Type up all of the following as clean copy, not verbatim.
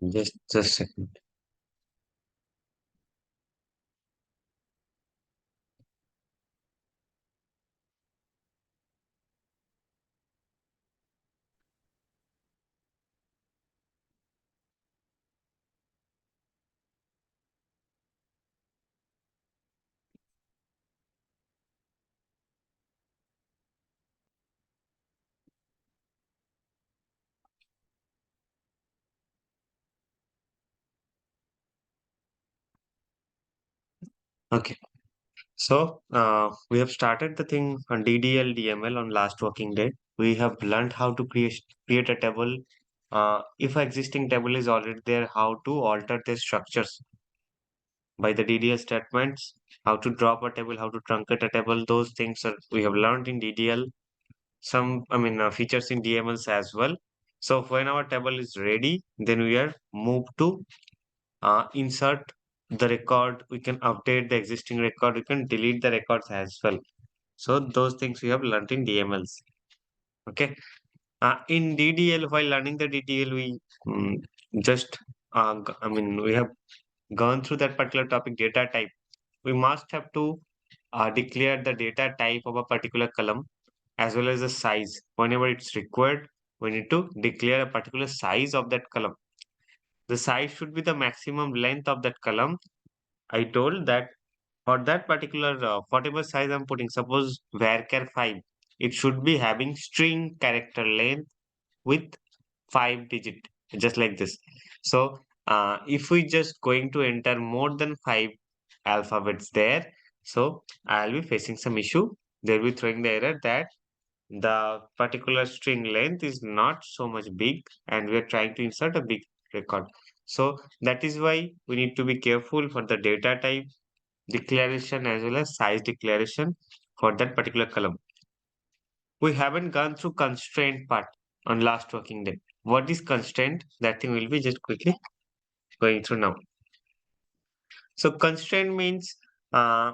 Just a second. Okay. So we have started the thing on DDL DML on last working day. We have learned how to create a table. If an existing table is already there, how to alter the structures by the DDL statements, how to drop a table, how to truncate a table. Those things are we have learned in DDL. Some, features in DMLs as well. So when our table is ready, then we are moved to insert the record. We can update the existing record. We can delete the records as well. So those things we have learned in DMLs. Okay. In DDL, while learning the DDL, we just we have gone through that particular topic, data type. We must have to declare the data type of a particular column as well as the size. Whenever it's required, we need to declare a particular size of that column. The size should be the maximum length of that column. I told that for that particular whatever size I'm putting, suppose varchar 5, it should be having string character length with 5 digit, just like this. So if we just going to enter more than 5 alphabets there, so I'll be facing some issue. They'll be throwing the error that the particular string length is not so much big and we are trying to insert a big record. So that is why we need to be careful for the data type declaration as well as size declaration for that particular column. We haven't gone through constraint part on last working day. What is constraint? That thing will be just quickly going through now. So constraint means uh,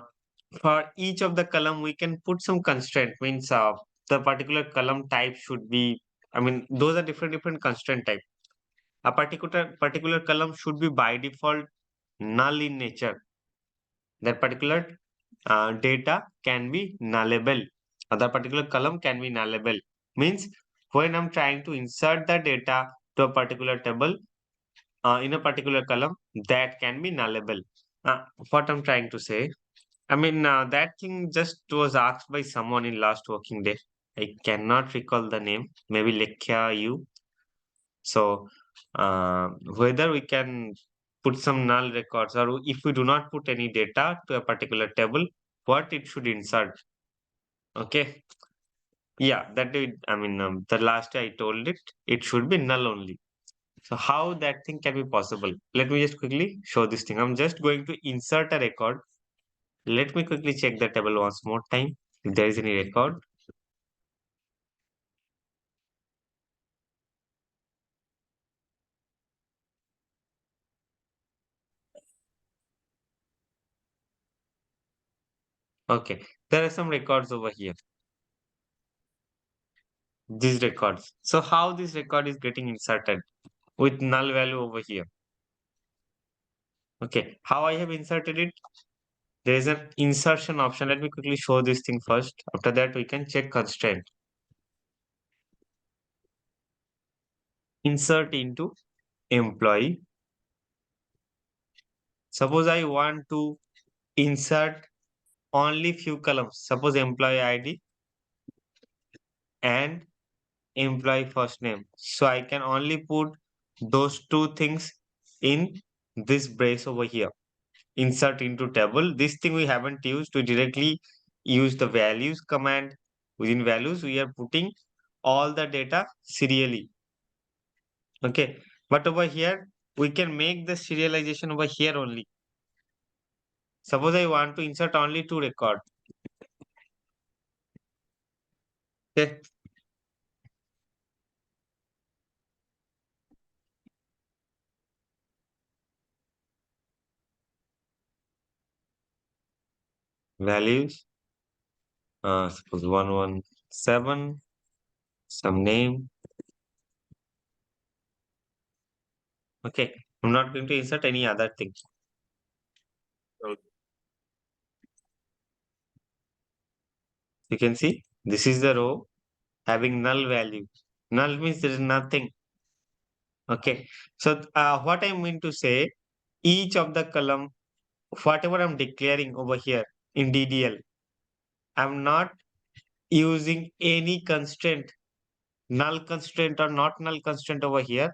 for each of the column we can put some constraint. Means the particular column type should be. Those are different constraint type. A particular column should be by default null in nature. That particular data can be nullable. Other particular column can be nullable. Means when I'm trying to insert the data to a particular table in a particular column, that can be nullable. What I'm trying to say, that thing just was asked by someone in last working day. I cannot recall the name. Maybe Lekhya you. So whether we can put some null records or if we do not put any data to a particular table, what it should insert. Okay. Yeah, the last day I told it, it should be null only. So how that thing can be possible? Let me just quickly show this thing. I'm just going to insert a record. Let me quickly check the table once more time. If there is any record. Okay. There are some records over here. These records. So how this record is getting inserted with null value over here? Okay. How I have inserted it? There is an insertion option. Let me quickly show this thing first. After that, we can check constraint. Insert into employee. Suppose I want to insert only few columns. Suppose employee ID and employee first name. So I can only put those two things in this brace over here. Insert into table. This thing we haven't used. We directly use the values command. Within values, we are putting all the data serially. Okay. But over here, we can make the serialization over here only. Suppose I want to insert only two record. Okay. Values. Suppose 117, some name, Okay, I'm not going to insert any other thing. You can see this is the row having null value. Null means there is nothing. Okay, so what I mean to say, each of the column, whatever I'm declaring over here in DDL, I'm not using any constraint, null constraint or not null constraint over here.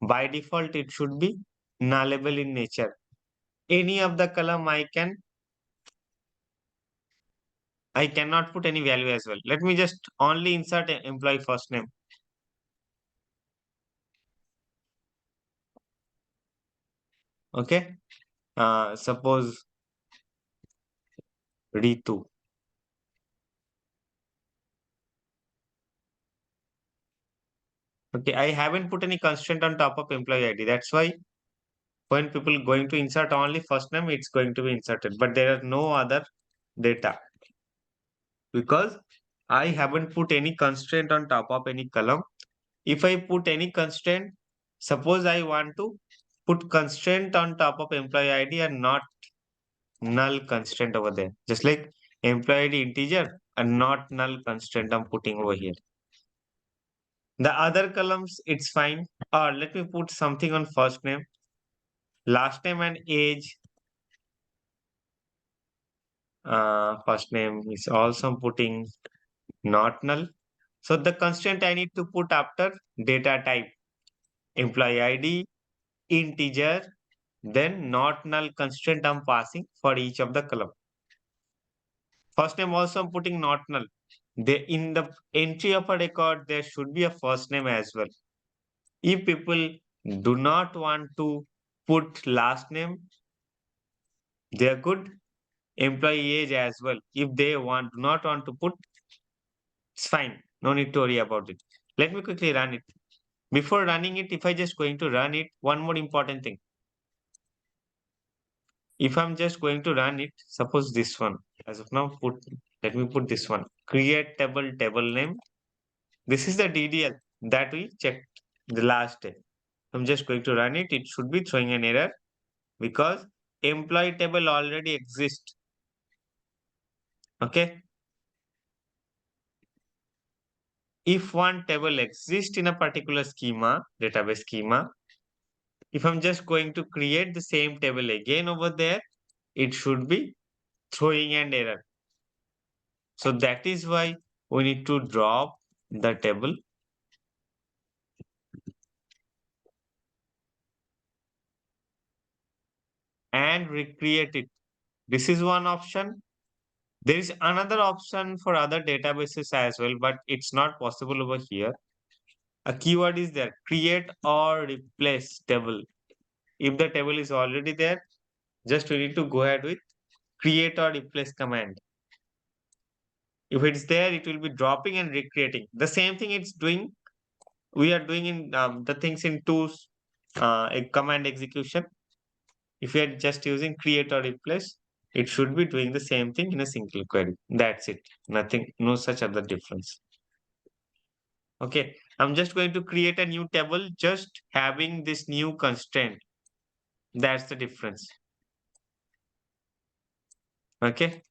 By default, it should be nullable in nature. Any of the column I cannot put any value as well. Let me just only insert employee first name. Okay. Suppose Ritu. Okay. I haven't put any constraint on top of employee ID. That's why when people going to insert only first name, it's going to be inserted, but there are no other data because I haven't put any constraint on top of any column. If I put any constraint, suppose I want to put constraint on top of employee ID and not null constraint over there. Just like employee ID integer and not null constraint I'm putting over here. The other columns, it's fine. Or let me put something on first name, last name and age. First name is also I'm putting not null. So the constraint I need to put after data type, employee ID, integer, then not null constraint I'm passing for each of the column. First name also I'm putting not null. In the entry of a record, there should be a first name as well. If people do not want to put last name, they are good. Employee age as well. If they do not want to put, it's fine. No need to worry about it. Let me quickly run it. Before running it, if I just going to run it, one more important thing. If I'm just going to run it, suppose this one, as of now, let me put this one, create table name. This is the DDL that we checked the last day. I'm just going to run it. It should be throwing an error because employee table already exists. Okay. If one table exists in a particular schema, database schema, if I'm just going to create the same table again over there, it should be throwing an error. So that is why we need to drop the table and recreate it. This is one option. There is another option for other databases as well, but it's not possible over here. A keyword is there, create or replace table. If the table is already there, just we need to go ahead with create or replace command. If it's there, it will be dropping and recreating. The same thing it's doing. We are doing in the things in tools, a command execution. If you are just using create or replace, it should be doing the same thing in a single query. That's it. Nothing, no such other difference. Okay, I'm just going to create a new table, just having this new constraint. That's the difference. Okay.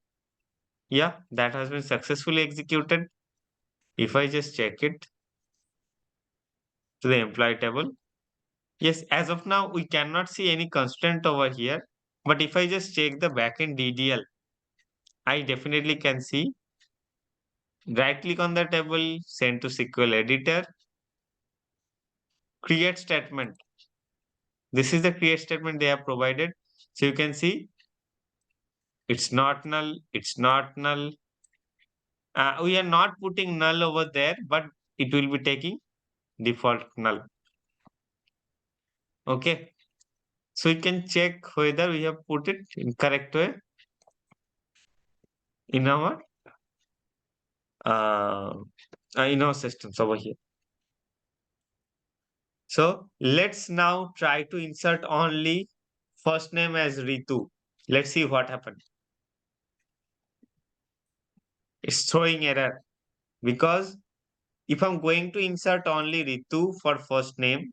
Yeah, that has been successfully executed. If I just check it to the employee table, yes, as of now, we cannot see any constraint over here. But if I just check the backend DDL, I definitely can see. Right click on the table, send to SQL editor, create statement. This is the create statement they have provided. So you can see it's not null, it's not null. We are not putting null over there, but it will be taking default null. Okay. So you can check whether we have put it in correct way in uh, our systems over here. So let's now try to insert only first name as Ritu. Let's see what happens. It's throwing error because if I'm going to insert only Ritu for first name,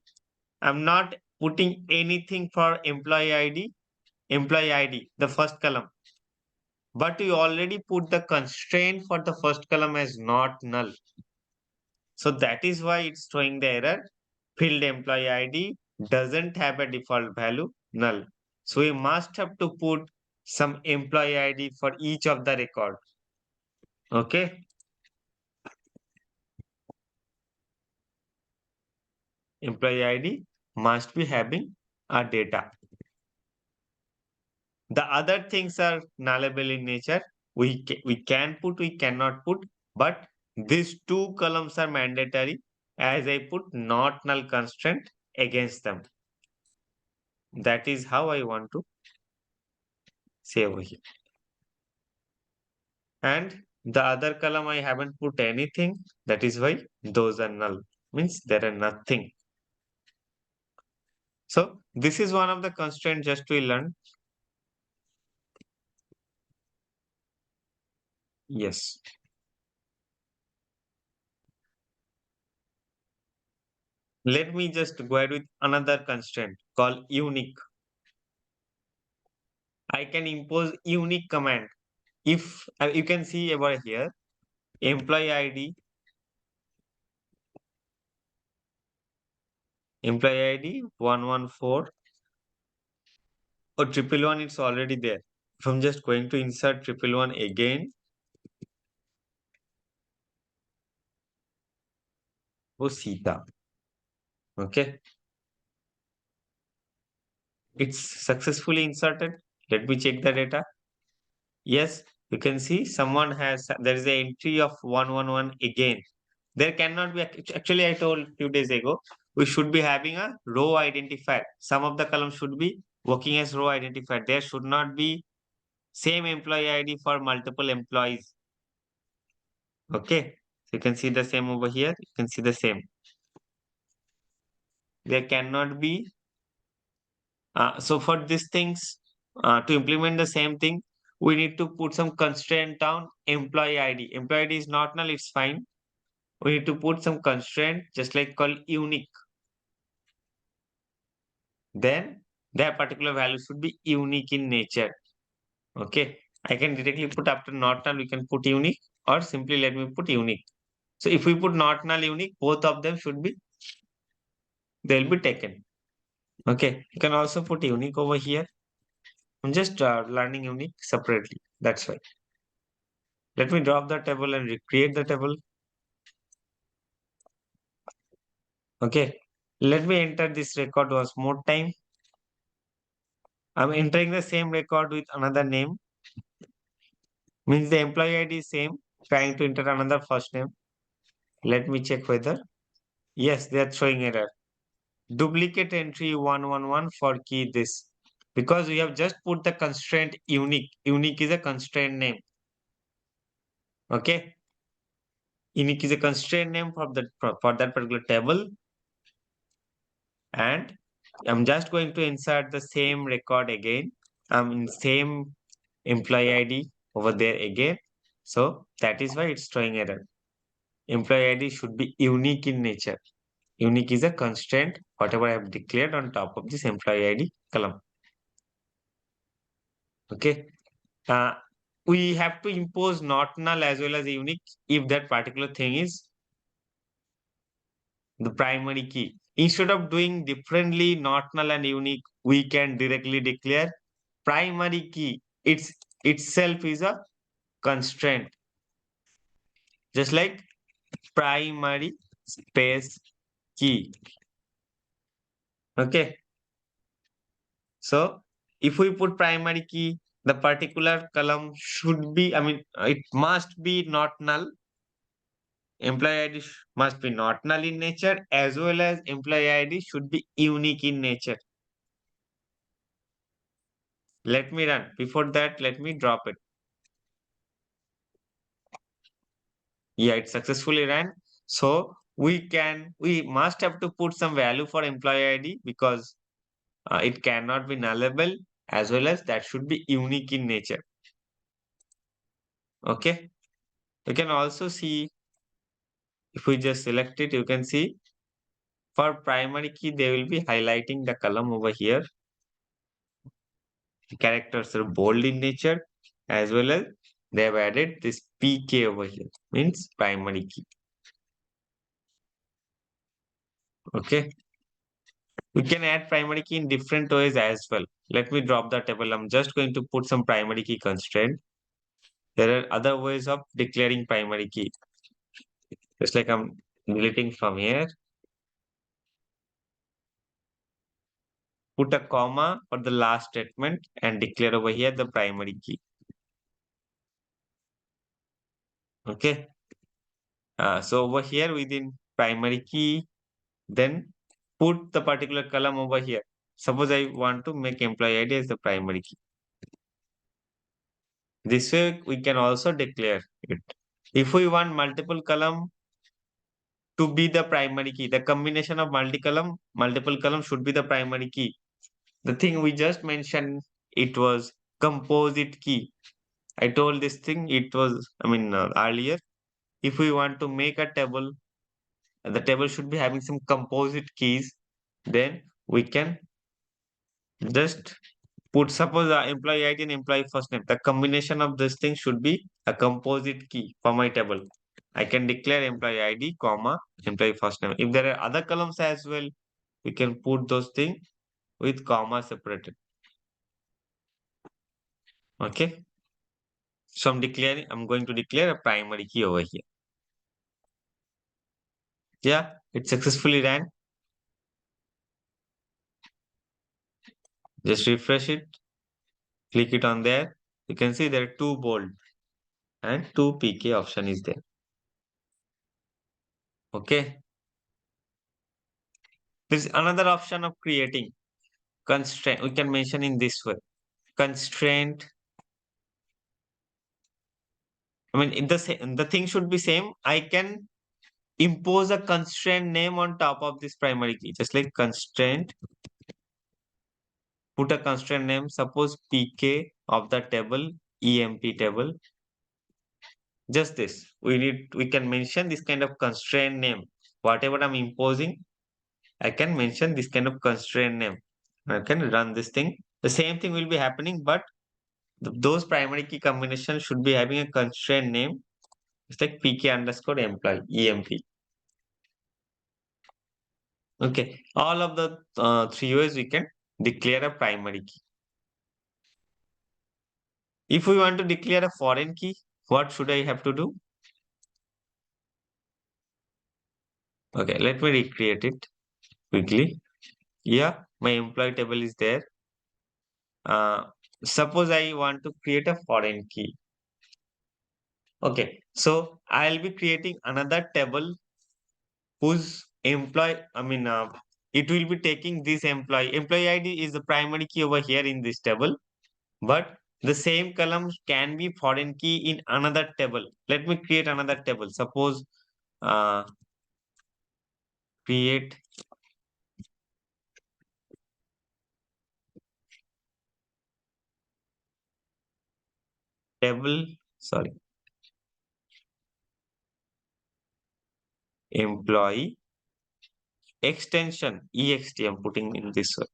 I'm not putting anything for employee ID, the first column. But you already put the constraint for the first column as not null. So that is why it's showing the error. Field employee ID doesn't have a default value null. So we must have to put some employee ID for each of the record. Okay. Employee ID must be having a data. The other things are nullable in nature. We can put, we cannot put, but these two columns are mandatory as I put not null constraint against them. That is how I want to say over here. And the other column I haven't put anything. That is why those are null. Means there are nothing. So this is one of the constraints just we learn. Yes. Let me just go ahead with another constraint called unique. I can impose unique command. If you can see over here, employee ID 114 or triple one, it's already there. If I'm just going to insert triple one again, oh Sita. Okay, it's successfully inserted. Let me check the data. Yes, you can see someone has, there is an entry of 111 again. There cannot be, actually I told few days ago, we should be having a row identifier. Some of the columns should be working as row identifier. There should not be same employee ID for multiple employees. Okay, so you can see the same over here. You can see the same. There cannot be. So for these things, to implement the same thing, we need to put some constraint on employee ID. Employee ID is not null, it's fine. We need to put some constraint just like called unique. Then that particular value should be unique in nature. Okay, I can directly put after not null, we can put unique, or simply let me put unique. So if we put not null unique, both of them should be, they'll be taken. Okay, you can also put unique over here. I'm just learning unique separately. That's why. Let me drop the table and recreate the table. Okay, let me enter this record once more time. I'm entering the same record with another name. Means the employee ID is same. Trying to enter another first name. Let me check whether. Yes, they are showing error. Duplicate entry 111 for key this. Because we have just put the constraint unique. Unique is a constraint name. Okay. Unique is a constraint name for that particular table. And I'm just going to insert the same record again. I'm in same employee ID over there again. So that is why it's showing error. Employee ID should be unique in nature. Unique is a constraint, whatever I have declared on top of this employee ID column. Okay. Uh, we have to impose not null as well as unique if that particular thing is the primary key. Instead of doing differently not null and unique, we can directly declare primary key. It's itself is a constraint. Just like primary space key. Okay. So if we put primary key, the particular column should be, it must be not null. Employee ID must be not null in nature, as well as employee ID should be unique in nature. Let me run. Before that, let me drop it. Yeah, it successfully ran. So we must have to put some value for employee ID because it cannot be nullable, as well as that should be unique in nature. Okay. You can also see, if we just select it, you can see For primary key, they will be highlighting the column over here. The characters are bold in nature, as well as they have added this PK over here, means primary key. Okay. We can add primary key in different ways as well. Let me drop the table. I'm just going to put some primary key constraint. There are other ways of declaring primary key. Just like I'm deleting from here, put a comma for the last statement and declare over here the primary key. Okay. So over here within primary key, then put the particular column over here. Suppose I want to make employee ID as the primary key. This way we can also declare it. If we want multiple column to be the primary key, the combination of multiple column should be the primary key. The thing we just mentioned, it was composite key. I told this thing, it was, earlier. If we want to make a table, the table should be having some composite keys, then we can just put, suppose employee ID and employee first name. The combination of this thing should be a composite key for my table. I can declare employee ID, comma, employee first name. If there are other columns as well, we can put those things with comma separated. Okay. So I'm going to declare a primary key over here. Yeah, it successfully ran. Just refresh it, click it on there. You can see there are two bold and two PK option is there. Okay. There's another option of creating constraint. We can mention in this way. Constraint. The thing should be same. I can impose a constraint name on top of this primary key, just like constraint. Put a constraint name. Suppose PK of the table, EMP table. Just this. We can mention this kind of constraint name. Whatever I'm imposing, I can mention this kind of constraint name. I can run this thing. The same thing will be happening, but those primary key combinations should be having a constraint name. It's like PK underscore employee, EMP. Okay. All of the three ways we can declare a primary key. If we want to declare a foreign key, what should I have to do? Okay, let me recreate it quickly. Yeah, my employee table is there. Suppose I want to create a foreign key. Okay, so I'll be creating another table whose it will be taking this employee ID is the primary key over here in this table, but the same column can be foreign key in another table. Let me create another table. Suppose uh, create table, sorry, employee extension ext. I'm putting in this one.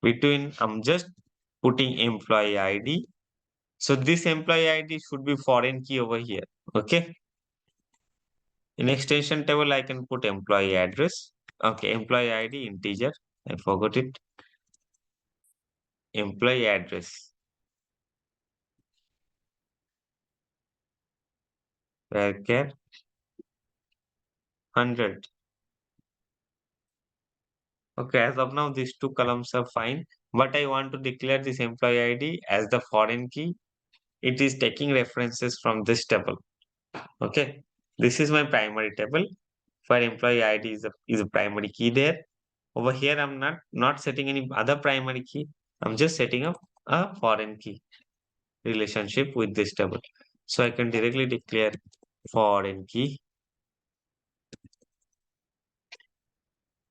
Between, I'm just putting employee ID. So this employee ID should be foreign key over here. Okay. In extension table, I can put employee address. Okay, employee ID integer. I forgot it. Employee address. Varchar 100. Okay, as of now, these two columns are fine. But I want to declare this employee ID as the foreign key. It is taking references from this table. Okay, this is my primary table. For employee ID is a primary key there. Over here, I'm not setting any other primary key. I'm just setting up a foreign key relationship with this table. So I can directly declare foreign key.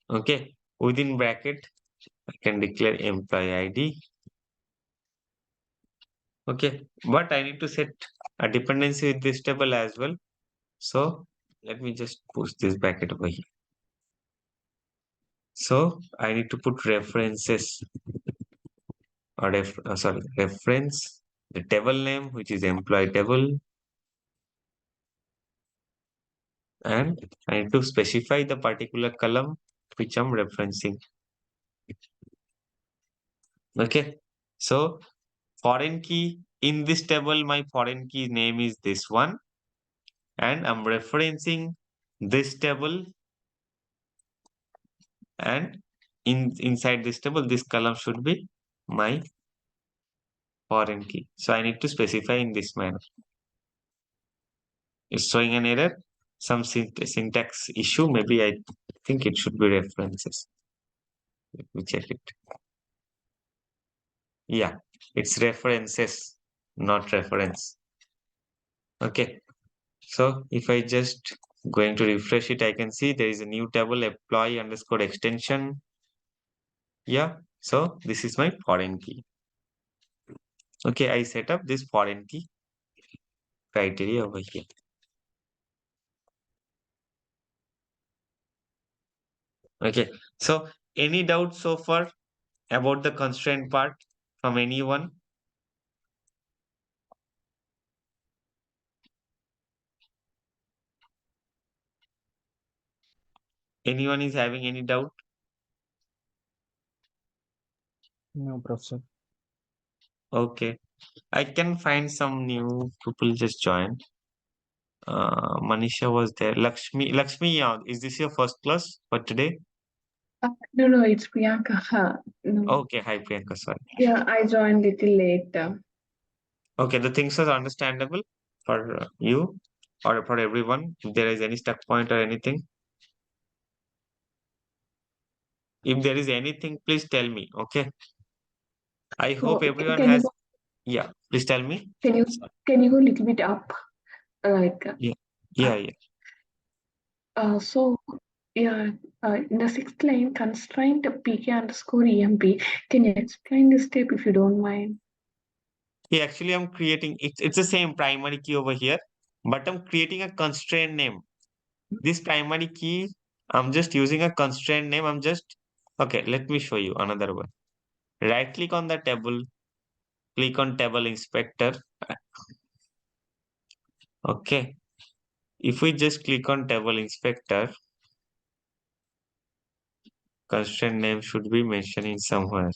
Okay, within bracket, I can declare employee ID. Okay, but I need to set a dependency with this table as well. So let me just push this bracket over here. So I need to put references or reference the table name, which is employee table, and I need to specify the particular column which I'm referencing. Okay. So foreign key in this table, my foreign key name is this one, and I'm referencing this table, and inside this table, this column should be my foreign key. So I need to specify in this manner. It's showing an error, some syntax issue. Maybe I think it should be references. Let me check it. Yeah, it's references, not reference. Okay. So if I just going to refresh it, I can see there is a new table employee underscore extension. Yeah. So this is my foreign key. Okay. I set up this foreign key criteria over here. Okay. So any doubt so far about the constraint part from anyone? Anyone is having any doubt? No, Professor. Okay. I can find some new people just joined. Manisha was there. Lakshmi, is this your first class for today? No, it's Priyanka. No. Okay. Hi, Priyanka. Sorry. Yeah, I joined little late. Okay. The things are understandable for you or for everyone. If there is any stuck point or anything, if there is anything, please tell me. Okay. I So hope everyone can you has. Yeah. Please tell me. can you Sorry. can you go a little bit up? Like Yeah. Yeah. uh, Yeah. so yeah, in the sixth line, constraint pk underscore emp. Can you explain this step if you don't mind? Yeah, actually, I'm creating it's the same primary key over here, but I'm creating a constraint name. This primary key, I'm just using a constraint name. Okay, let me show you another one. Right click on the table, click on table inspector. Okay. If we just click on table inspector, constraint name should be mentioning somewhere.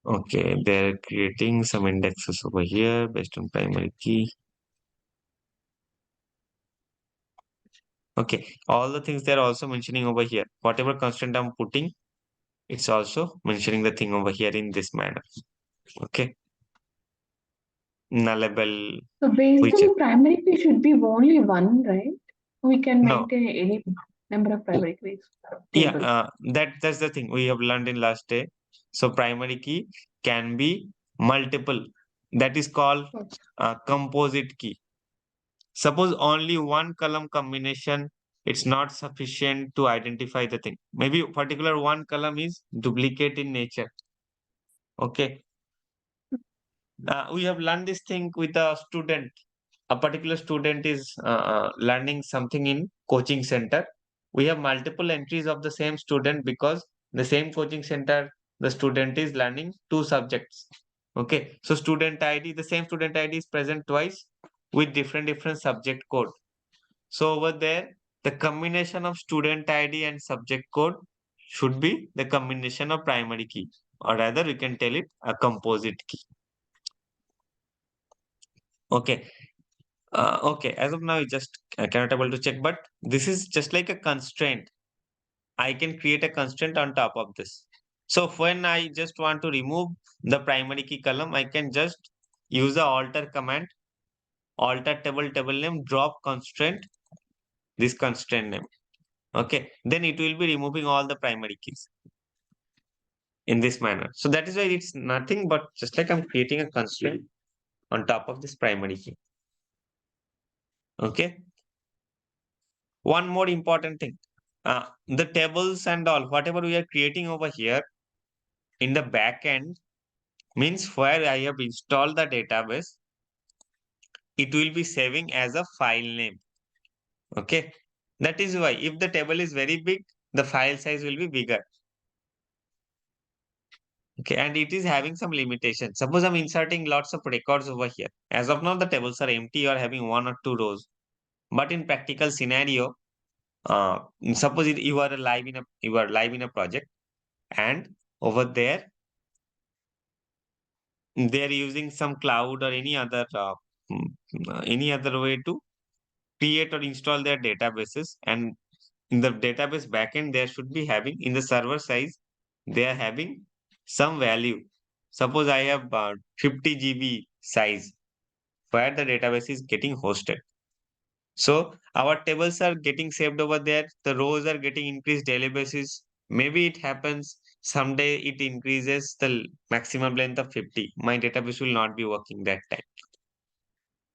Okay, they're creating some indexes over here based on primary key. Okay, all the things they're also mentioning over here. Whatever constraint I'm putting, it's also mentioning the thing over here in this manner. Okay. Nullable, So which basically, primary key should be only one, right? We can no, maintain any number of primary keys yeah, table. that's the thing we have learned in last day. So primary key can be multiple. That is called Okay. composite key. Suppose only one column combination, it's not sufficient to identify the thing. Maybe particular one column is duplicate in nature. Okay. We have learned this thing with a student. A particular student is learning something in coaching center. We have multiple entries of the same student because the same coaching center, the student is learning two subjects. Okay. So the same student ID is present twice with different subject code. So over there, the combination of student ID and subject code should be the combination of primary key, or rather we can tell it a composite key. Okay. Okay, as of now, you just cannot able to check, but this is just like a constraint. I can create a constraint on top of this. So when I just want to remove the primary key column, I can just use the alter command, alter table name, drop constraint, this constraint name. Okay, then it will be removing all the primary keys in this manner. So that is why it's nothing but just like I'm creating a constraint on top of this primary key. Okay. One more important thing, the tables and all, whatever we are creating over here in the back end, means where I have installed the database, it will be saving as a file name. Okay. That is why if the table is very big, the file size will be bigger. Okay. And it is having some limitations. Suppose I'm inserting lots of records over here. As of now, the tables are empty or having one or two rows. But in practical scenario, uh, suppose you are live in a project, and over there they are using some cloud or mm, any other way to create or install their databases, and in the database backend there should be having in the server size they are having some value. Suppose I have 50 GB size where the database is getting hosted. So our tables are getting saved over there. The rows are getting increased daily basis. Maybe it happens someday it increases the maximum length of 50. My database will not be working that time.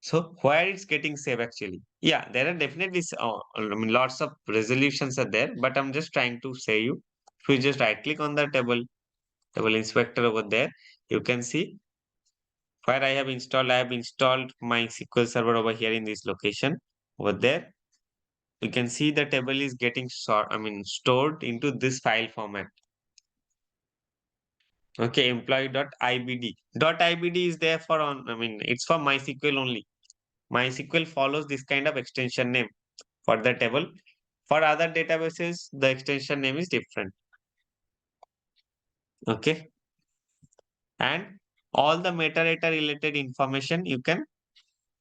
So where it's getting saved actually? Yeah, there are definitely I mean lots of resolutions are there, but I'm just trying to say you. If you just right click on the table inspector over there, you can see where I have installed my SQL Server over here in this location. Over there, you can see the table is getting stored into this file format. Okay, employee.ibd. .ibd is there for it's for MySQL only. MySQL follows this kind of extension name for the table. For other databases, the extension name is different. Okay. And all the metadata related information, you can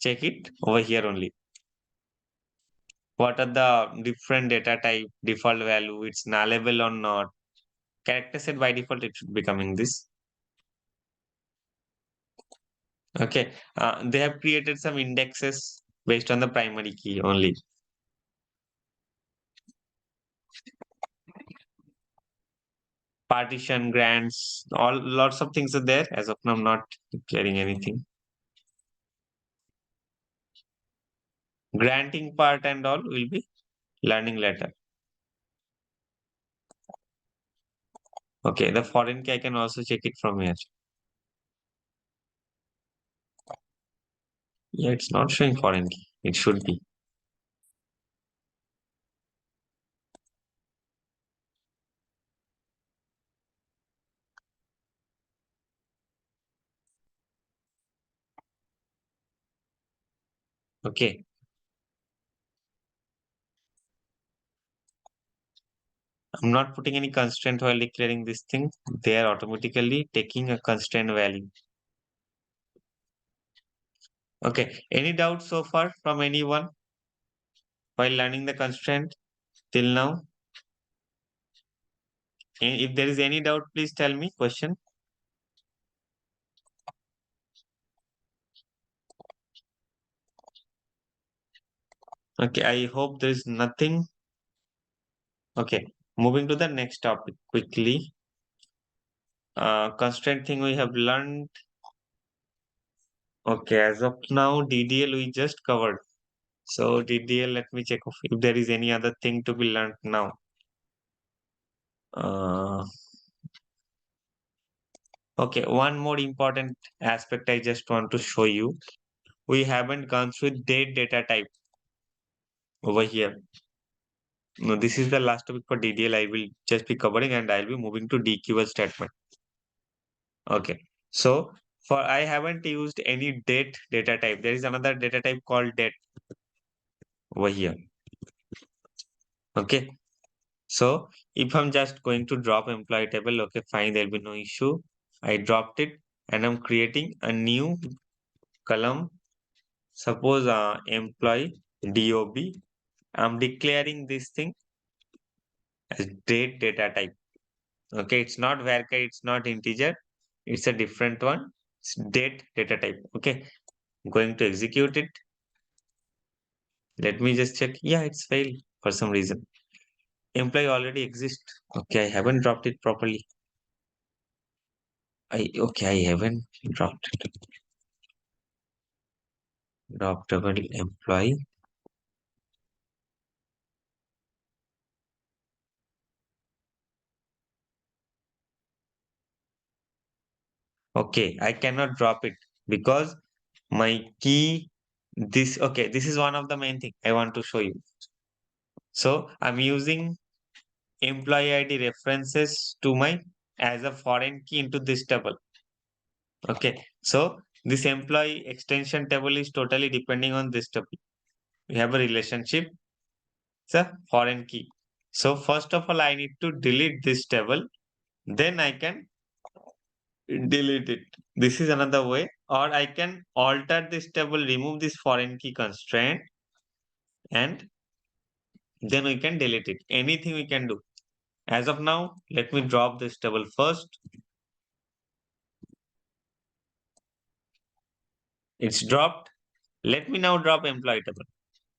check it over here only. What are the different data type, default value, it's nullable or not. Character set by default, it should be coming this. Okay. They have created some indexes based on the primary key only. Partition, grants, all lots of things are there. As of now, I'm not declaring anything. Granting part and all will be learning later. Okay, the foreign key I can also check it from here. Yeah, it's not showing foreign key. It should be. Okay. I'm not putting any constraint while declaring this thing. They are automatically taking a constraint value. Okay. Any doubts so far from anyone while learning the constraint till now? If there is any doubt, please tell me. Question. Okay. I hope there is nothing. Okay. Moving to the next topic quickly. Constraint thing we have learned. Okay. As of now, DDL we just covered. So DDL, let me check if there is any other thing to be learned now. Okay, one more important aspect I just want to show you. We haven't gone through date data type over here. No, this is the last topic for DDL. I will just be covering and I'll be moving to DQL statement. Okay, so for I haven't used any date data type. There is another data type called date over here. Okay, so if I'm just going to drop employee table, okay, fine, there'll be no issue. I dropped it and I'm creating a new column. Suppose employee DOB. I'm declaring this thing as date data type. Okay, it's not varchar, it's not integer, it's a different one. It's date data type. Okay, I'm going to execute it. Let me just check. Yeah, it's failed for some reason. Employee already exists. Okay, I haven't dropped it properly. I haven't dropped it. Droppable employee. Okay, I cannot drop it because my key, this is one of the main thing I want to show you. So I'm using employee ID references to my as a foreign key into this table. Okay, so this employee extension table is totally depending on this table. We have a relationship, it's a foreign key. So first of all, I need to delete this table, then I can delete it. This is another way, or I can alter this table, remove this foreign key constraint, and then we can delete it. Anything we can do. As of now, let me drop this table first. It's dropped. Let me now drop employee table.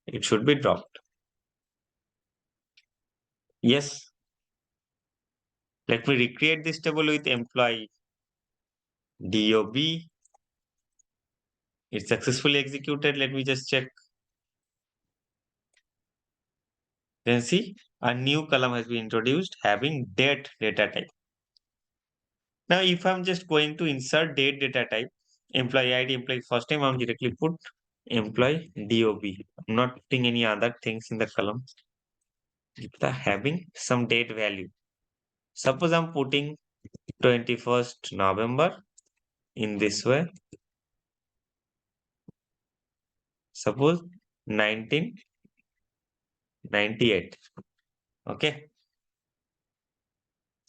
It should be dropped. Yes. Let me recreate this table with employee DOB. It's successfully executed. Let me just check. Then see, a new column has been introduced having date data type. Now, if I'm just going to insert date data type, employee ID, employee first name, I'm directly put employee DOB. I'm not putting any other things in the column. It's having some date value. Suppose I'm putting 21st November in this way. Suppose 1998. Okay.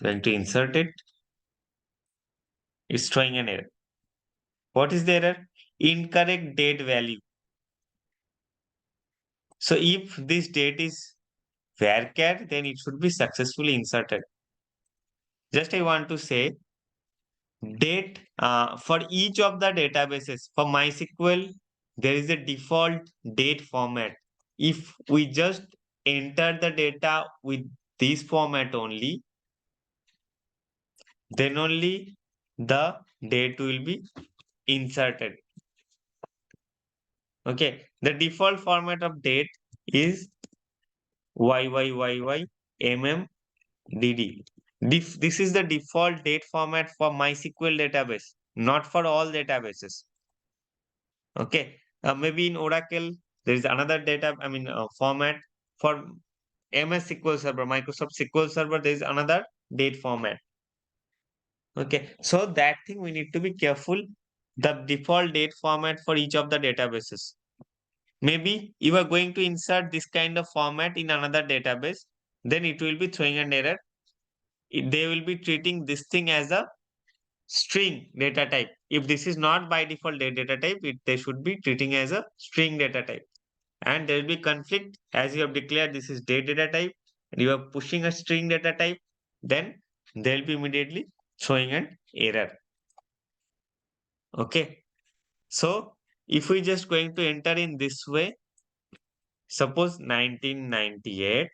Going to insert it. It's throwing an error. What is the error? Incorrect date value. So if this date is varchar, then it should be successfully inserted. Just I want to say date for each of the databases. For MySQL, there is a default date format. If we just enter the data with this format only, then only the date will be inserted. Okay, the default format of date is YYYYMMDD. This is the default date format for MySQL database, not for all databases. Okay, maybe in Oracle there is another format. For MS SQL Server, Microsoft SQL Server, there is another date format. Okay, so that thing we need to be careful. The default date format for each of the databases. Maybe you are going to insert this kind of format in another database, then it will be throwing an error. They will be treating this thing as a string data type. If this is not by default data type, they should be treating as a string data type. And there will be conflict as you have declared this is data type and you are pushing a string data type, then they'll be immediately showing an error. Okay. So if we just going to enter in this way, suppose 1998,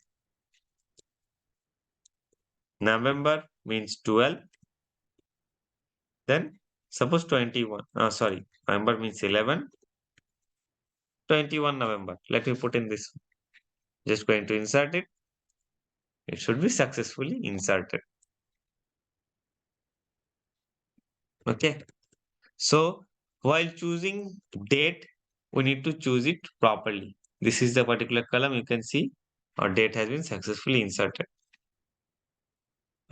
November means 12, then suppose 21, November means 11, 21 November. Let me put in this. Just going to insert it. It should be successfully inserted. Okay. So while choosing date, we need to choose it properly. This is the particular column. You can see our date has been successfully inserted.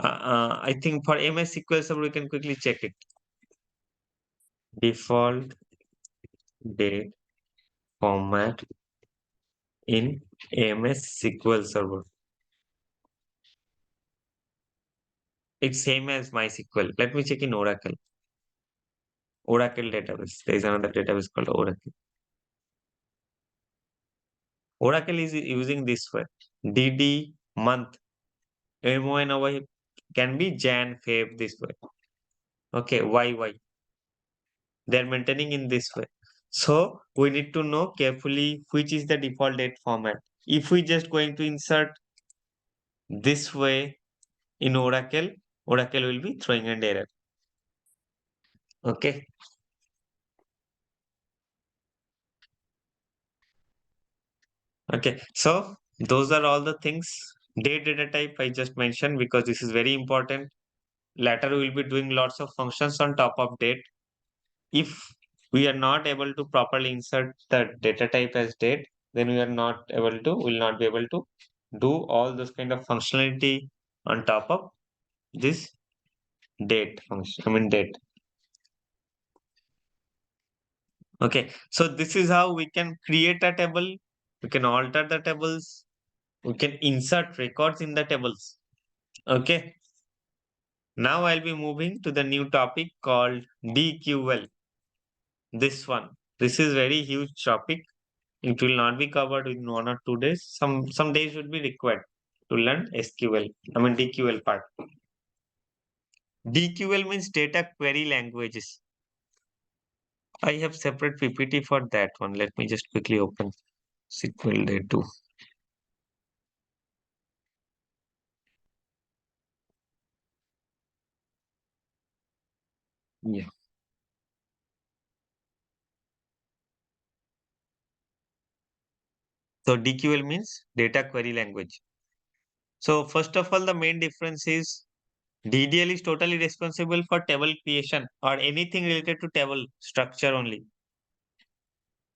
I think for MS SQL Server, we can quickly check it. Default date format in MS SQL Server. It's same as MySQL. Let me check in Oracle. Oracle database. There is another database called Oracle. Oracle is using this way. DD month. MONOY can be Jan, Feb this way. Okay, YY. They're maintaining in this way. So we need to know carefully which is the default date format. If we just going to insert this way in Oracle, Oracle will be throwing an error. Okay. Okay. So those are all the things. Date data type I just mentioned because this is very important. later we will be doing lots of functions on top of date. If we are not able to properly insert the data type as date, then we are not able to, will not be able to do all those kind of functionality on top of this date function, I mean date. Okay, so this is how we can create a table, we can alter the tables, we can insert records in the tables. Okay, now I'll be moving to the new topic called DQL. This one, this is very huge topic. It will not be covered in 1 or 2 days. Some days would be required to learn SQL. I mean DQL part. DQL means data query languages. I have separate PPT for that one. Let me just quickly open SQL Day 2. Yeah. So DQL means data query language. So first of all, the main difference is DDL is totally responsible for table creation or anything related to table structure only.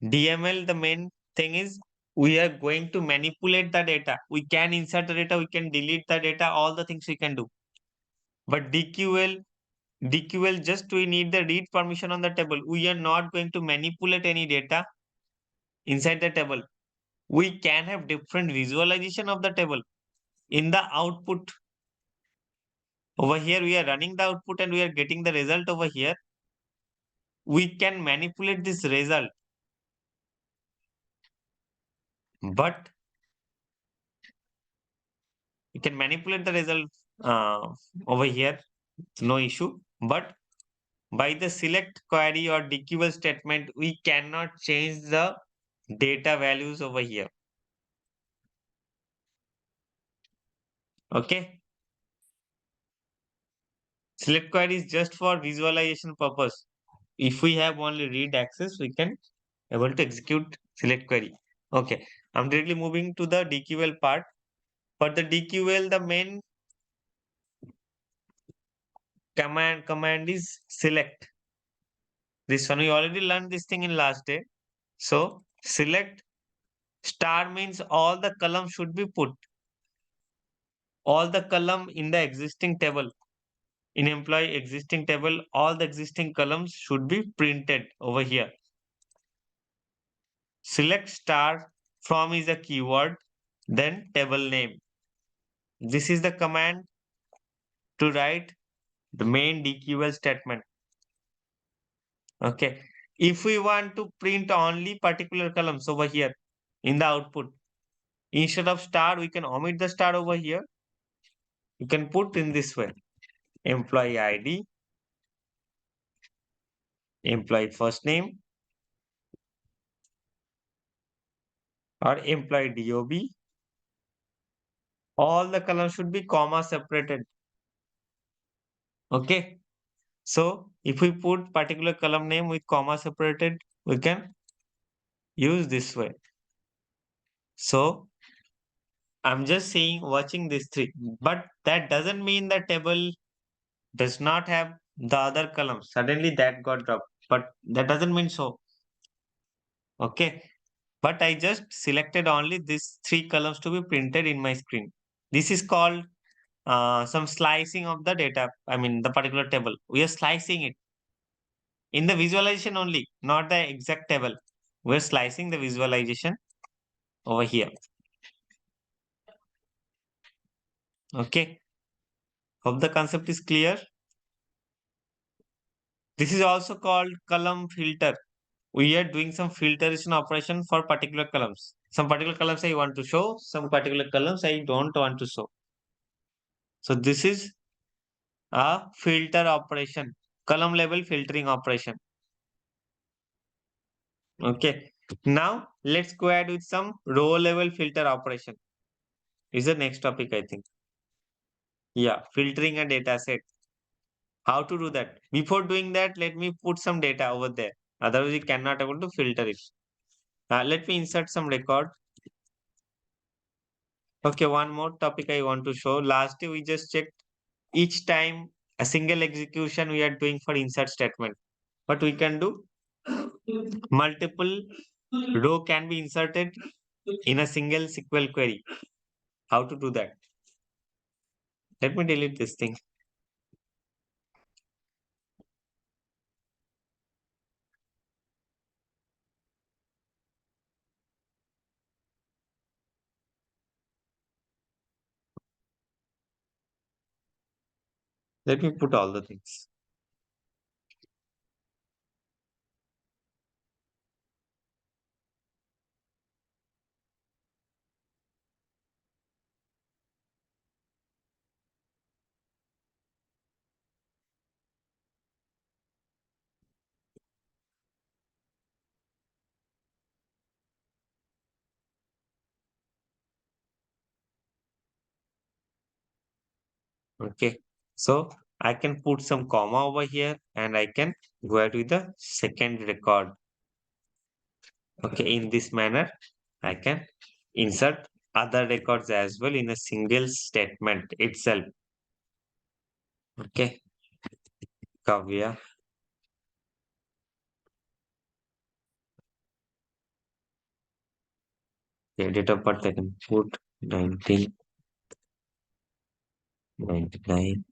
DML, the main thing is we are going to manipulate the data. We can insert the data, we can delete the data, all the things we can do. But DQL just we need the read permission on the table. We are not going to manipulate any data inside the table. We can have different visualization of the table. In the output, over here, we are running the output and we are getting the result over here. We can manipulate this result. But we can manipulate the result over here, no issue. But by the select query or DQL statement, we cannot change the data values over here. Okay. Select query is just for visualization purpose. If we have only read access, we can able to execute select query. Okay. I'm directly moving to the DQL part. For the DQL, the main command is select. This one we already learned this thing in last day. So select star means all the columns should be put. All the column in the existing table. In employee existing table, all the existing columns should be printed over here. Select star from is a keyword, then table name. This is the command to write the main DQL statement. Okay. If we want to print only particular columns over here in the output, instead of star, we can omit the star over here. You can put in this way, employee ID, employee first name, or employee DOB. All the columns should be comma separated. Okay. So if we put particular column name with comma separated, we can use this way. So I'm just saying, watching these three, but that doesn't mean the table does not have the other columns. Suddenly that got dropped, but that doesn't mean so. Okay. But I just selected only these three columns to be printed in my screen. This is called some slicing of the data. I mean, the particular table. We are slicing it in the visualization only, not the exact table. We're slicing the visualization over here. Okay. Hope the concept is clear. This is also called column filter. We are doing some filtration operation for particular columns. Some particular columns I want to show, some particular columns I don't want to show. So this is a filter operation, column level filtering operation. Okay. Now let's go ahead with some row level filter operation. Is the next topic, I think. Yeah, filtering a data set. How to do that? Before doing that, let me put some data over there. Otherwise, we cannot able to filter it. Let me insert some record. Okay, one more topic I want to show. Last day we just checked each time a single execution we are doing for insert statement. But we can do multiple row can be inserted in a single SQL query. How to do that? Let me delete this thing. Let me put all the things. Okay. So I can put some comma over here and I can go ahead with the second record. Okay. In this manner, I can insert other records as well in a single statement itself. Okay. Kavya. Okay, date of birth I can put 1999.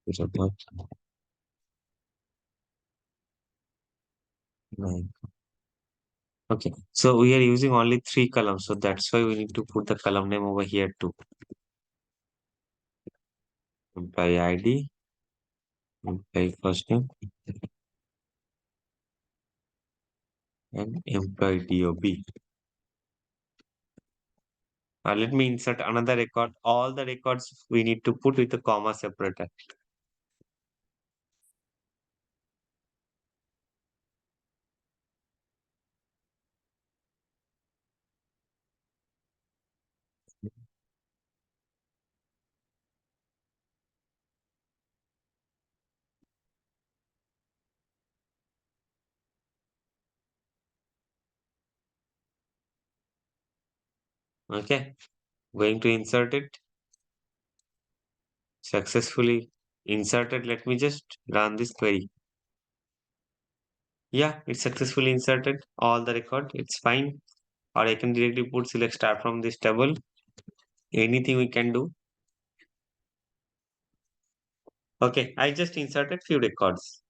Date of birth 9. Okay. So we are using only 3 columns. So that's why we need to put the column name over here too. Employee ID, employee first name, and employee DOB. Let me insert another record. All the records we need to put with a comma separator. Okay. Going to insert it. Successfully inserted. Let me just run this query. Yeah, it's successfully inserted all the record. It's fine. Or I can directly put select start from this table. Anything we can do. Okay, I just inserted few records.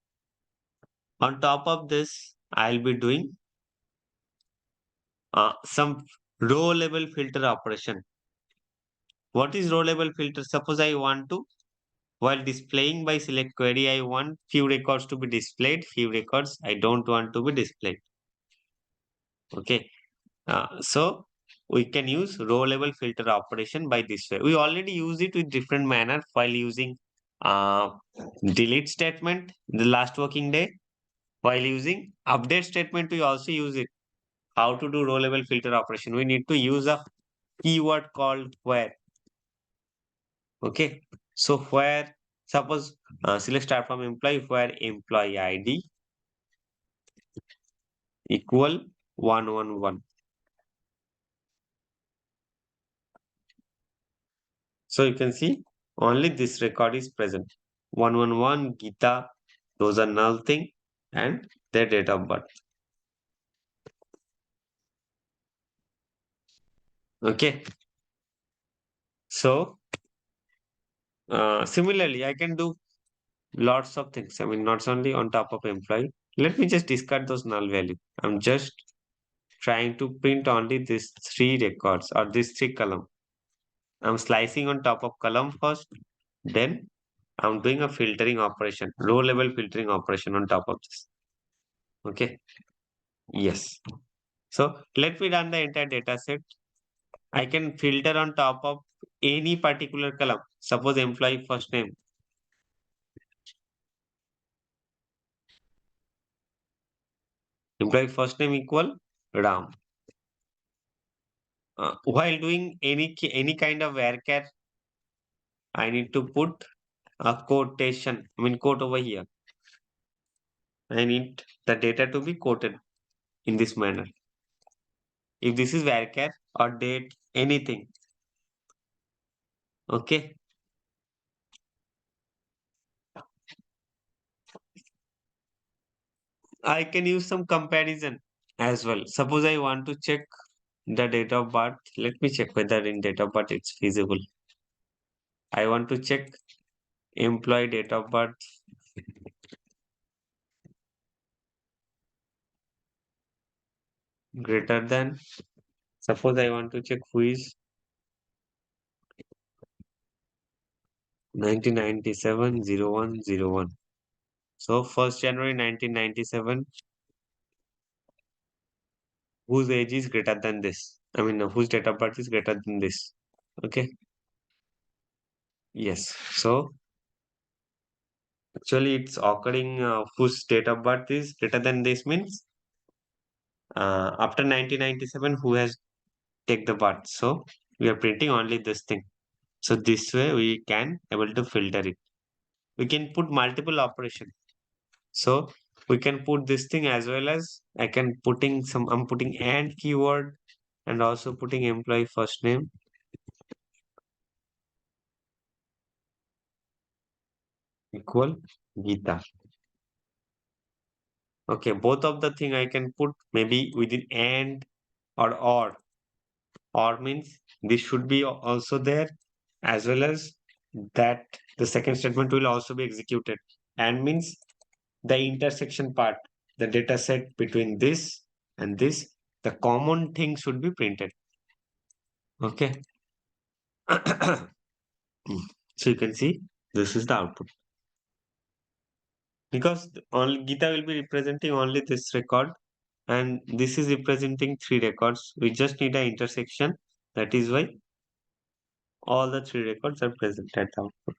On top of this, I'll be doing some row level filter operation. What is row level filter? Suppose I want to, while displaying by select query, I want few records to be displayed, few records I don't want to be displayed. Okay, so we can use row level filter operation by this way. We already use it with different manner while using uh, delete statement the last working day. While using update statement, we also use it. How to do row level filter operation? We need to use a keyword called where. Okay, so where suppose select start from employee where employee ID equal 111. So you can see only this record is present. 111 Gita, those are null thing and their date of birth. Okay. So similarly, I can do lots of things. I mean, not only on top of employee. Let me just discard those null value. I'm just trying to print only these 3 records or these 3 column. I'm slicing on top of column first, then I'm doing a filtering operation, row level filtering operation on top of this. Okay. Yes. So let me run the entire data set. I can filter on top of any particular column. Suppose employee first name. Employee first name equal Ram. While doing any kind of varchar, I need to put a quotation. I mean quote over here. I need the data to be quoted in this manner. If this is varchar or date, anything. Okay. I can use some comparison as well. Suppose I want to check the date of birth. Let me check whether in date of birth it's feasible. I want to check employee date of birth. Greater than. Suppose I want to check who is 1997 0101. So 1st January 1997, whose age is greater than this? I mean, whose date of birth is greater than this? Okay. Yes. So actually, it's occurring whose date of birth is greater than this means after 1997, who has take the birth. So we are printing only this thing. So this way we can able to filter it. We can put multiple operation. So we can put this thing as well as I'm putting and keyword and also putting employee first name equal Geeta. Okay, both of the thing I can put maybe within and or or. Or means this should be also there as well as that the second statement will also be executed. And means the intersection part, the data set between this and this, the common thing should be printed. Okay. So you can see this is the output. Because only Gita will be representing only this record and this is representing three records. We just need an intersection. That is why all the three records are present at the output.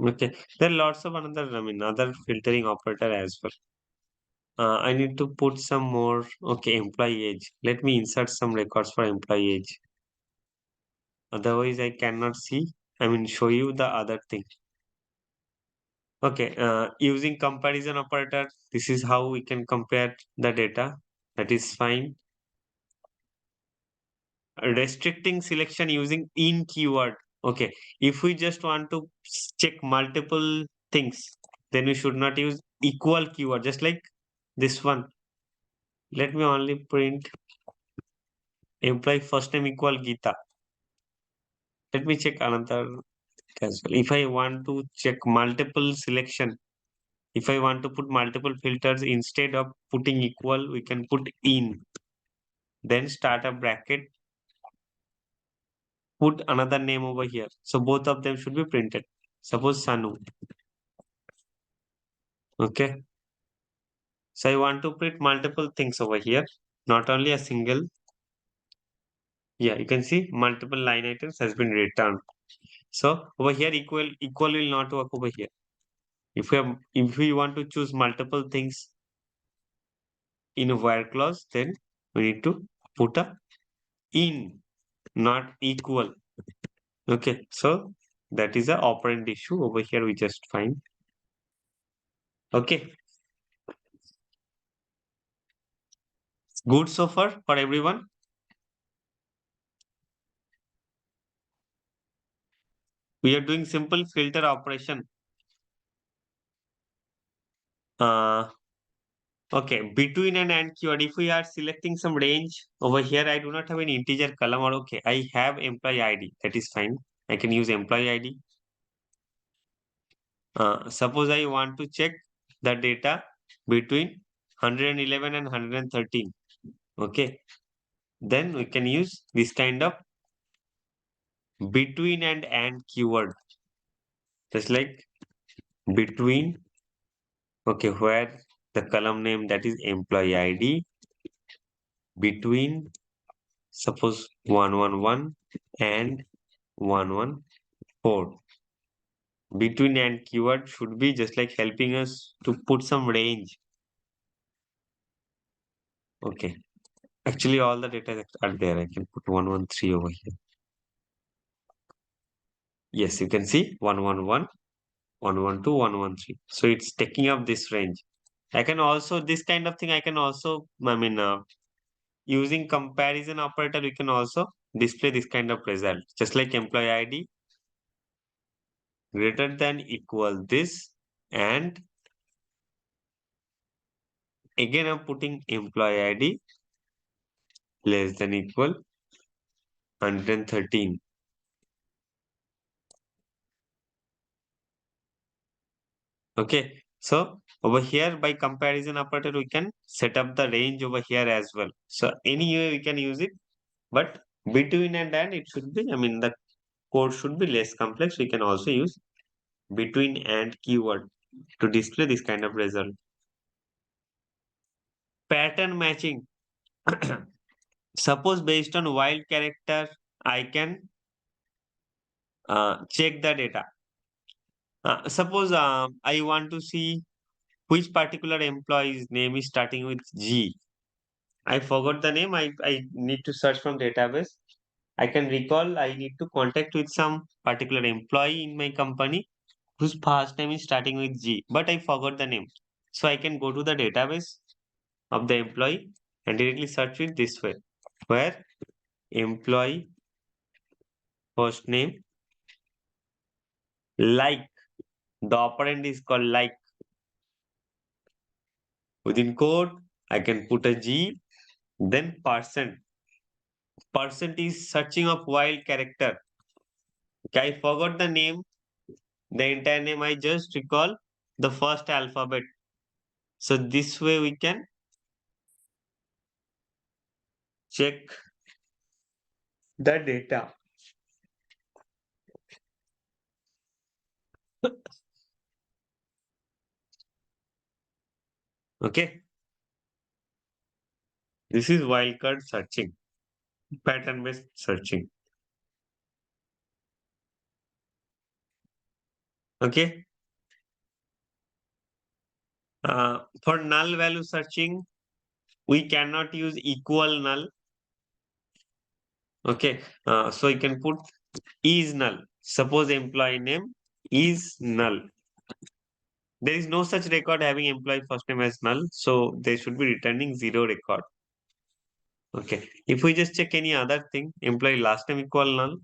Okay, there are lots of other filtering operator as well. I need to put some more. Okay, employee age. Let me insert some records for employee age. Otherwise, I cannot see. Show you the other thing. Okay, using comparison operator, this is how we can compare the data. That is fine. Restricting selection using in keyword. Okay, if we just want to check multiple things, then we should not use equal keyword, just like this one. Let me only print employee first name equal Geeta. Let me check another as well. If I want to check multiple selection, if I want to put multiple filters, instead of putting equal, we can put in. Then start a bracket, put another name over here. So both of them should be printed. Suppose Sanu. Okay. So I want to print multiple things over here, not only a single. Yeah, you can see multiple line items has been returned. So over here, equal will not work over here. If we want to choose multiple things in a where clause, then we need to put a in, not equal. Okay, so that is a operand issue over here. We just find. Okay, good so far for everyone. We are doing simple filter operation. Okay, between and keyword. If we are selecting some range over here, I do not have an integer column or okay, I have employee ID. That is fine. I can use employee ID. Suppose I want to check the data between 111 and 113. Okay, then we can use this kind of between and keyword. Just like between, okay, where the column name that is employee ID between suppose 111 and 114. Between and keyword should be just like helping us to put some range. Okay. Actually, all the data are there. I can put 113 over here. Yes, you can see 111, 112, 113. So it's taking up this range. I can also, this kind of thing, I can also, using comparison operator, we can also display this kind of result. Just like employee ID, greater than equal this, and again I'm putting employee ID less than equal 113. Okay, so over here by comparison operator we can set up the range over here as well. So anyway we can use it, but between and it should be, I mean the code should be less complex. We can also use between and keyword to display this kind of result. Pattern matching. Suppose based on wild character, I can check the data. Suppose I want to see which particular employee's name is starting with G. I forgot the name. I need to search from database. I can recall I need to contact with some particular employee in my company whose first name is starting with G, but I forgot the name. So I can go to the database of the employee and directly search it this way, where employee first name like, the operand is called like. Within code, I can put a G, then percent. Percent is searching of wild character. Okay, I forgot the name, the entire name. I just recall the first alphabet. So this way we can check the data. Okay, this is wildcard searching, pattern based searching. Okay, for null value searching, we cannot use equal null. Okay, so you can put is null. Suppose employee name is null. There is no such record having employee first name as null, so they should be returning zero record. Okay, if we just check any other thing, employee last name equal null.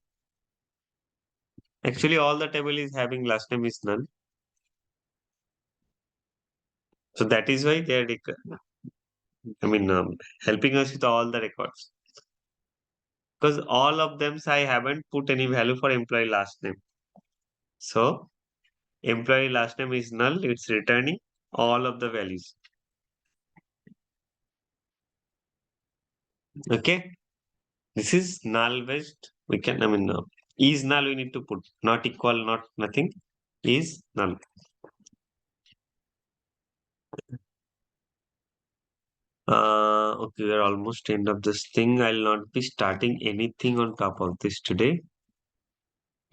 Actually, all the table is having last name is null. So that is why they are, helping us with all the records. Because all of them, I haven't put any value for employee last name. So employee last name is null. It's returning all of the values. Okay. This is null based. We can, is null we need to put, not equal, not nothing, is null. Okay, we're almost end of this thing. I'll not be starting anything on top of this today.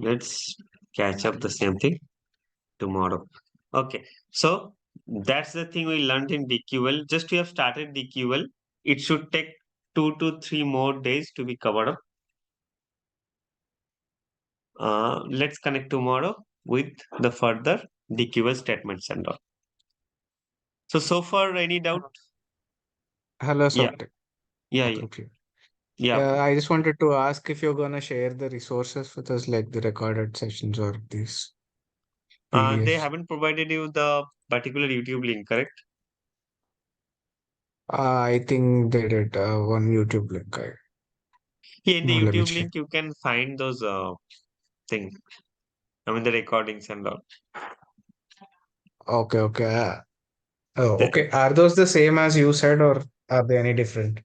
Let's catch up the same thing tomorrow. Okay, so that's the thing we learned in DQL. Just we have started DQL. It should take 2 to 3 more days to be covered up. Let's connect tomorrow with the further DQL statements and all. So far, any doubt? Hello, Yeah, Socrates. yeah, yeah, Thank you. yeah. I just wanted to ask if you're gonna share the resources with us, like the recorded sessions or these They PDFs. haven't provided you the particular YouTube link, correct? I think they did one YouTube link. Yeah, in the No, let me YouTube check. link, you can find those things. The recordings and all. Okay, okay. The- Okay. Are those the same as you said, or are they any different?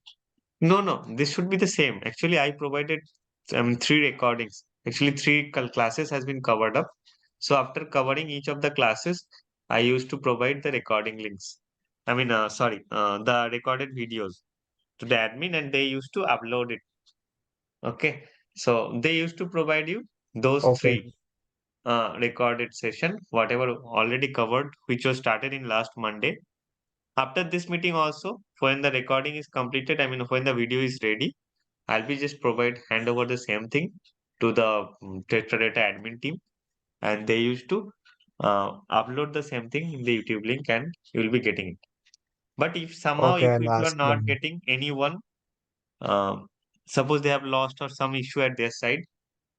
no, this should be the same. Actually, I provided 3 recordings. Actually, classes has been covered up. So after covering each of the classes, I used to provide the recording links. The recorded videos to the admin, and they used to upload it. Okay, so they used to provide you those Okay. three recorded session, whatever already covered, which was started in last Monday. After this meeting also, when the recording is completed, when the video is ready, I'll be just hand over the same thing to the Tetra Data admin team, and they used to upload the same thing in the YouTube link, and you will be getting it. But if somehow, Okay, I'll if you are ask not them. getting anyone, um, suppose they have lost or some issue at their side,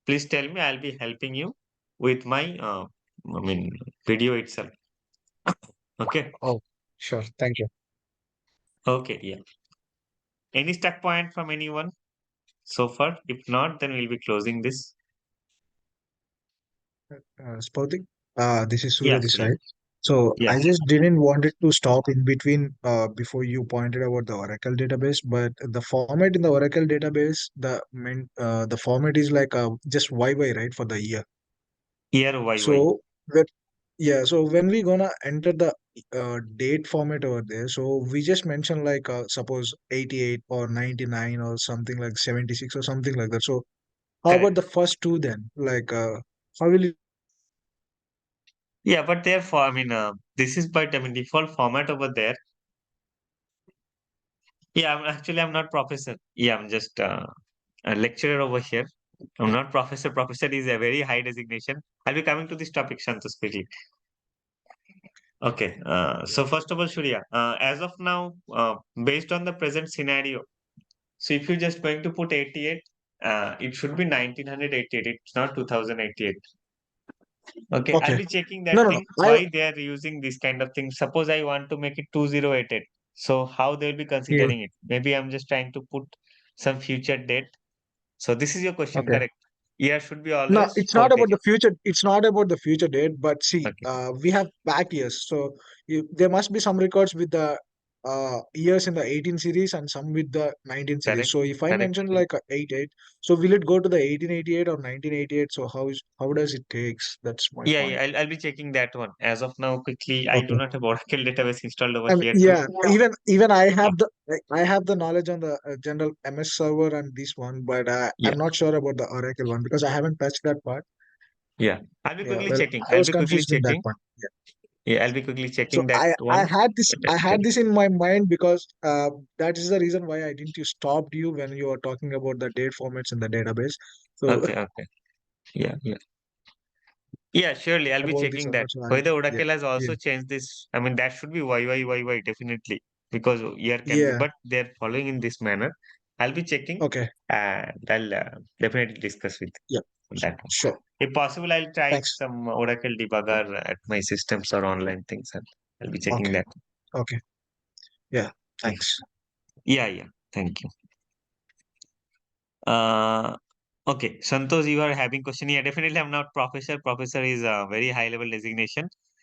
please tell me. I'll be helping you with my I mean, video itself. Okay. Oh, sure. Thank you. Okay. Yeah. Any stuck point from anyone so far? If not, then we'll be closing this. Spouting, this is Surya Yeah, this Surya. side. So Yeah. I just didn't want it to stop in between before you pointed about the Oracle database, but the format in the Oracle database, the format is like just YY, right, for the year. Year YY. So that yeah, so when we gonna enter the date format over there, so we just mention like suppose 88 or 99 or something like 76 or something like that. So how about Correct. the first two then? Like how will you Yeah, but therefore, I mean, this is but I mean default format over there. Yeah, I'm not professor. Yeah, I'm just a lecturer over here. I'm not professor. Professor is a very high designation. I'll be coming to this topic, Santosh, quickly. Okay. So first of all, Surya, as of now, based on the present scenario, so if you're just going to put 88, it should be 1988. It's not 2088. Okay, I'll okay? be checking No, that no, no. thing. Why they are using this kind of thing? Suppose I want to make it 2088. So how they'll be Yeah, considering it? Maybe I'm just trying to put some future date. So this is your question, okay. correct? Year should be No, always it's four not about the digits. future. It's not about the future date. But see, Okay, we have back years, so there must be some records with the years in the 18 series and some with the 19 series. correct, So if I correct. mention like a 88, so will it go to the 1888 or 1988? So how does it takes? That's my Yeah, point. yeah, I'll be checking that one. As of now, quickly, I do Okay. not have Oracle database installed over I mean, here too. yeah, even I have the knowledge on the general MS server and this one, but Yeah, I'm not sure about the Oracle one because I haven't touched that part. yeah. I'll be Yeah, quickly well, checking. I I'll was be quickly confused in that checking. one. Yeah. Yeah, I'll be quickly So checking that I one. had this in my mind because that is the reason why I didn't you stopped you when you were talking about the date formats in the database. So Okay, okay. Yeah, yeah. Yeah, surely. I'll be about this checking that. also, Whether yeah, Oracle has yeah, also changed this. I mean, that should be YYYY definitely because year can be, yeah. but they're following in this manner. I'll be checking Okay, and I'll definitely discuss with yeah, you on that one. sure. If possible, I'll try Thanks. some Oracle debugger at my systems or online things and I'll be checking Okay, that. okay, yeah. Yeah, Thanks. yeah, yeah. Thank you. Uh, okay, Santosh, you are having question. Yeah, definitely. I'm not professor. Professor is a very high level designation.